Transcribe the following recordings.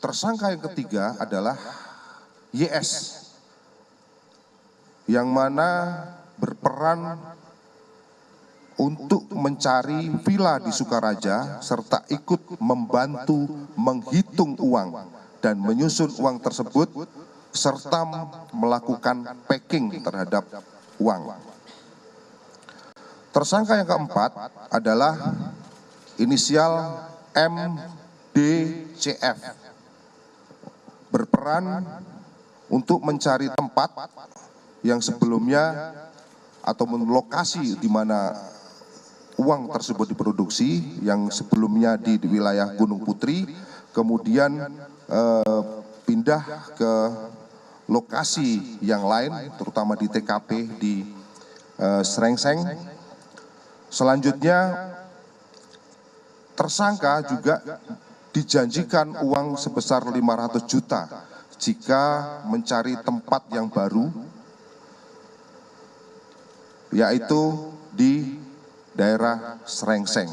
tersangka yang ketiga adalah YS, yang mana berperan untuk mencari villa di Sukaraja serta ikut membantu menghitung uang dan menyusun uang tersebut serta melakukan packing terhadap uang. Tersangka yang keempat adalah inisial MDCF, berperan untuk mencari tempat yang sebelumnya atau lokasi di mana uang tersebut diproduksi, yang sebelumnya di wilayah Gunung Putri, kemudian pindah ke lokasi yang lain, terutama di TKP di Srengseng. Selanjutnya, tersangka juga dijanjikan uang sebesar 500 juta jika mencari tempat yang baru, yaitu di daerah Srengseng.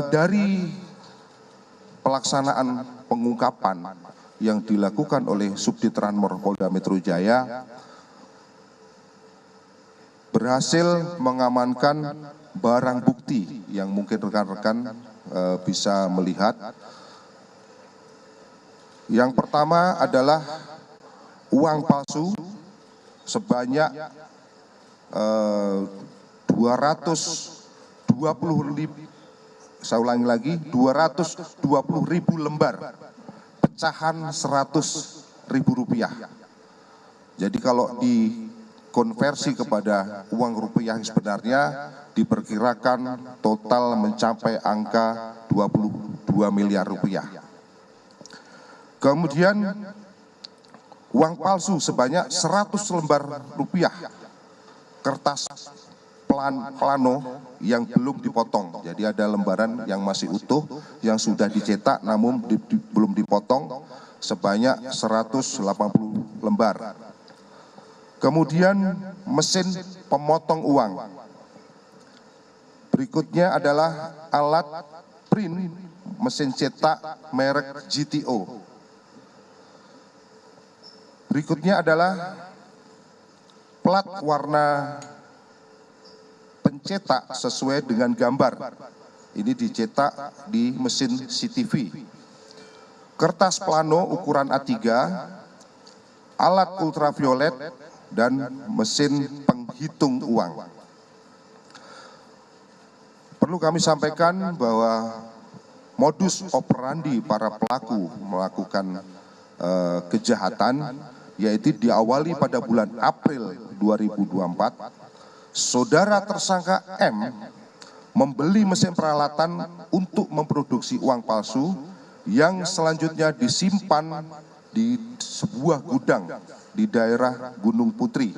Dari pelaksanaan pengungkapan yang dilakukan oleh Subdit Ranmor Polda Metro Jaya, berhasil mengamankan barang bukti yang mungkin rekan-rekan bisa melihat. Yang pertama adalah uang palsu sebanyak 220.000 lembar pecahan Rp100.000. Jadi kalau dikonversi kepada uang rupiah yang sebenarnya diperkirakan total mencapai angka 22 miliar rupiah. Kemudian uang palsu sebanyak 100 lembar rupiah kertas plano yang belum dipotong. Jadi ada lembaran yang masih utuh yang sudah dicetak namun belum dipotong sebanyak 180 lembar. Kemudian mesin pemotong uang. Berikutnya adalah alat print mesin cetak merek GTO. Berikutnya adalah plat warna pencetak sesuai dengan gambar. Ini dicetak di mesin CTV. Kertas plano ukuran A3, alat ultraviolet, dan mesin penghitung uang. Perlu kami sampaikan bahwa modus operandi para pelaku melakukan kejahatan yaitu diawali pada bulan April 2024. Saudara tersangka M membeli mesin peralatan untuk memproduksi uang palsu yang selanjutnya disimpan di sebuah gudang di daerah Gunung Putri.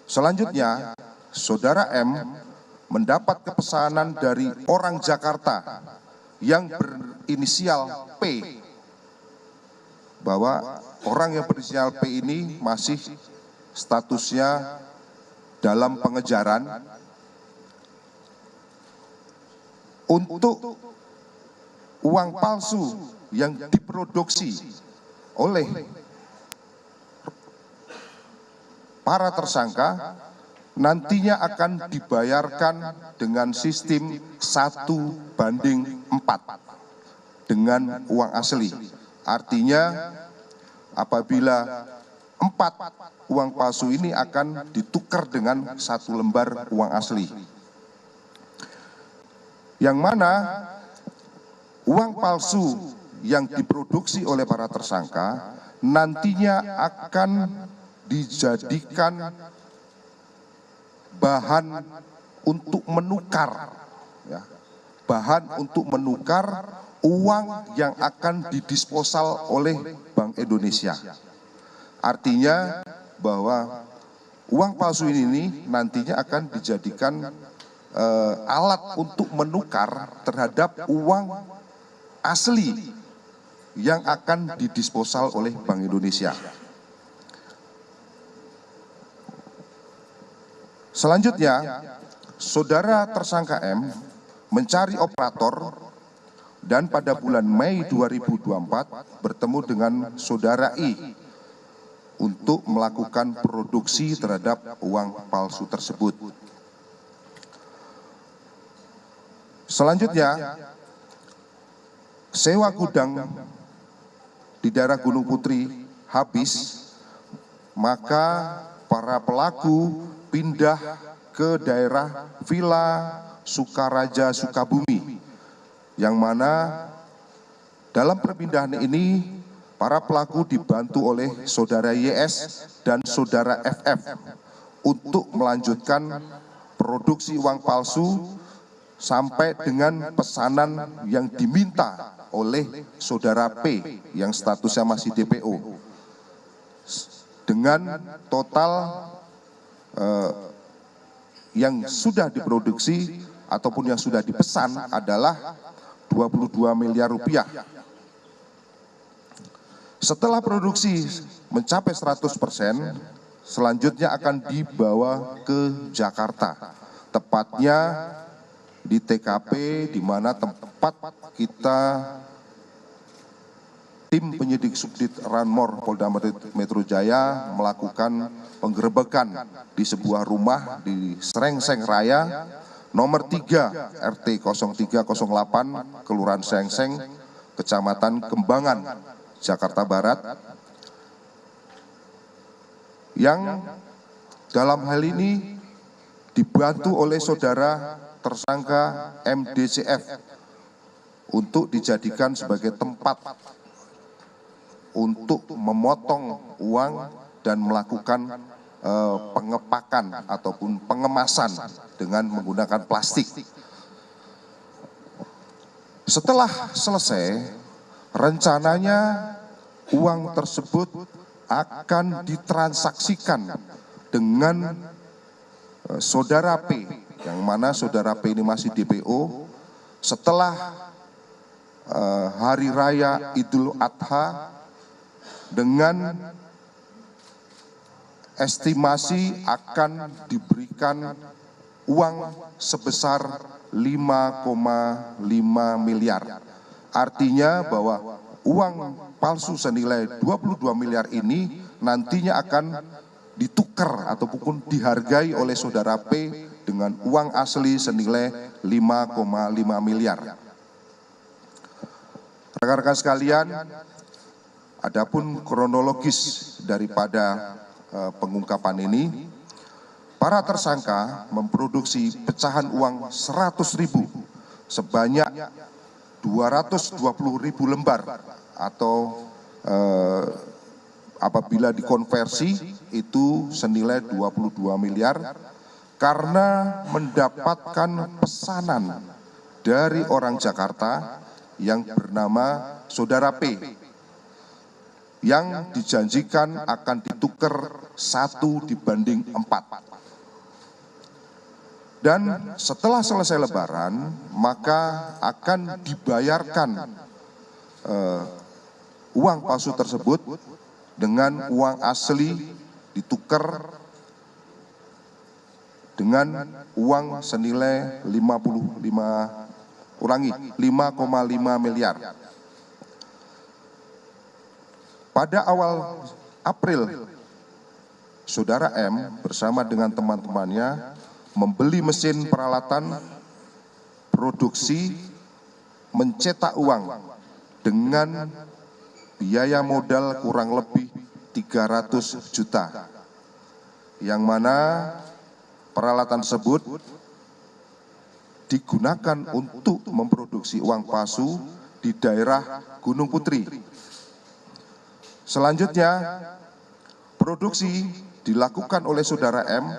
Selanjutnya, saudara M mendapat kepesanan dari orang Jakarta yang berinisial P, bahwa orang yang berinisial P ini masih statusnya dalam pengejaran untuk uang palsu yang diproduksi oleh para tersangka nantinya akan dibayarkan dengan sistem 1:4 dengan uang asli. Artinya apabila 4 uang palsu ini akan ditukar dengan 1 lembar uang asli. Yang mana uang palsu yang diproduksi oleh para tersangka nantinya akan dijadikan bahan untuk menukar, ya, bahan untuk menukar uang yang akan didisposal oleh Bank Indonesia. Artinya bahwa uang palsu ini nantinya akan dijadikan alat untuk menukar terhadap uang asli yang akan didisposal oleh Bank Indonesia. Selanjutnya, saudara tersangka M mencari operator, dan pada bulan Mei 2024 bertemu dengan saudara I untuk melakukan produksi terhadap uang palsu tersebut. Selanjutnya, sewa gudang di daerah Gunung Putri habis, maka para pelaku pindah ke daerah Villa Sukaraja Sukabumi, yang mana dalam perpindahan ini para pelaku dibantu oleh saudara YS dan saudara FF untuk melanjutkan produksi uang palsu sampai dengan pesanan yang diminta oleh saudara P yang statusnya masih DPO, dengan total yang sudah diproduksi ataupun yang sudah dipesan adalah 22 miliar rupiah. Setelah produksi mencapai 100%, selanjutnya akan dibawa ke Jakarta, tepatnya di TKP, di mana tempat kita tim penyidik Subdit Ranmor Polda Metro Jaya melakukan penggerebekan di sebuah rumah di Srengseng Raya, nomor 3 RT 0308, Kelurahan Srengseng, Kecamatan Kembangan, Jakarta Barat, yang dalam hal ini dibantu oleh saudara tersangka MDCF untuk dijadikan sebagai tempat untuk memotong uang dan melakukan pengepakan ataupun pengemasan dengan menggunakan plastik. Setelah selesai, rencananya uang tersebut akan ditransaksikan dengan saudara P, yang mana saudara P ini masih DPO. Setelah Hari Raya Idul Adha, dengan estimasi akan diberikan uang sebesar 5,5 miliar. Artinya bahwa uang palsu senilai 22 miliar ini nantinya akan ditukar ataupun dihargai oleh saudara P dengan uang asli senilai 5,5 miliar. Rekan-rekan sekalian, adapun kronologis daripada pengungkapan ini, para tersangka memproduksi pecahan uang 100.000 sebanyak 220.000 lembar, atau apabila dikonversi itu senilai 22 miliar, karena mendapatkan pesanan dari orang Jakarta yang bernama saudara P, yang dijanjikan akan ditukar 1:4. Dan setelah selesai Lebaran, maka akan dibayarkan uang palsu tersebut dengan uang asli ditukar dengan uang senilai 5,5 miliar. Pada awal April, saudara M bersama dengan teman-temannya membeli mesin peralatan produksi mencetak uang dengan biaya modal kurang lebih 300 juta, yang mana peralatan tersebut digunakan untuk memproduksi uang palsu di daerah Gunung Putri. Selanjutnya, produksi dilakukan oleh saudara M,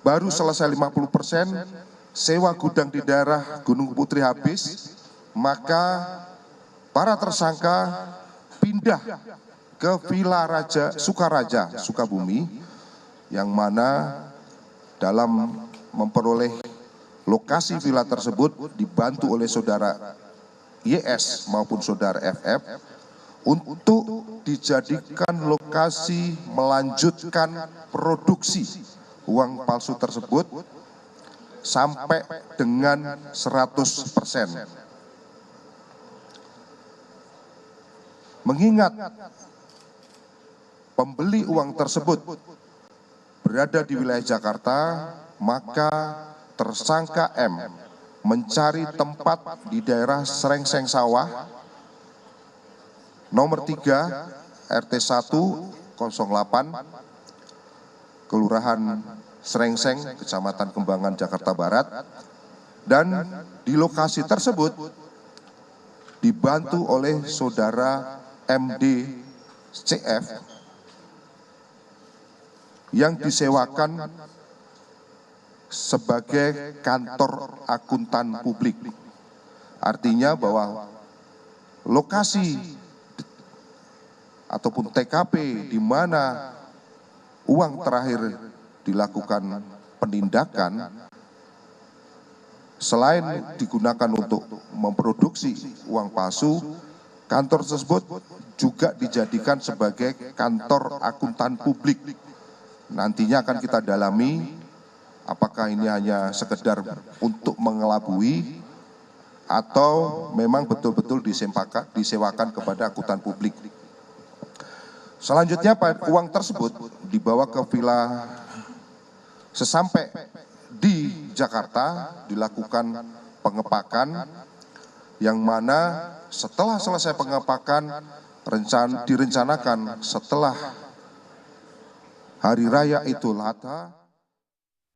baru selesai 50%, sewa gudang di daerah Gunung Putri habis, maka para tersangka pindah ke Villa Sukaraja Sukabumi, yang mana dalam memperoleh lokasi villa tersebut dibantu oleh saudara YS maupun saudara FF untuk dijadikan lokasi melanjutkan produksi uang palsu tersebut, sampai dengan 100%. Mengingat pembeli uang tersebut berada di wilayah Jakarta, maka tersangka M mencari tempat di daerah Srengseng Sawah, nomor 3, RT 108, Kelurahan Srengseng, Kecamatan Kembangan, Jakarta Barat, dan di lokasi tersebut dibantu oleh saudara MD CF yang disewakan sebagai kantor akuntan publik. Artinya bahwa lokasi ataupun TKP di mana uang terakhir dilakukan penindakan, selain digunakan untuk memproduksi uang palsu, kantor tersebut juga dijadikan sebagai kantor akuntan publik. Nantinya akan kita dalami apakah ini hanya sekedar untuk mengelabui atau memang betul-betul disewakan kepada akuntan publik. Selanjutnya uang tersebut dibawa ke villa. Sesampai di Jakarta dilakukan pengepakan, yang mana setelah selesai pengepakan direncanakan setelah Hari Raya Idul Adha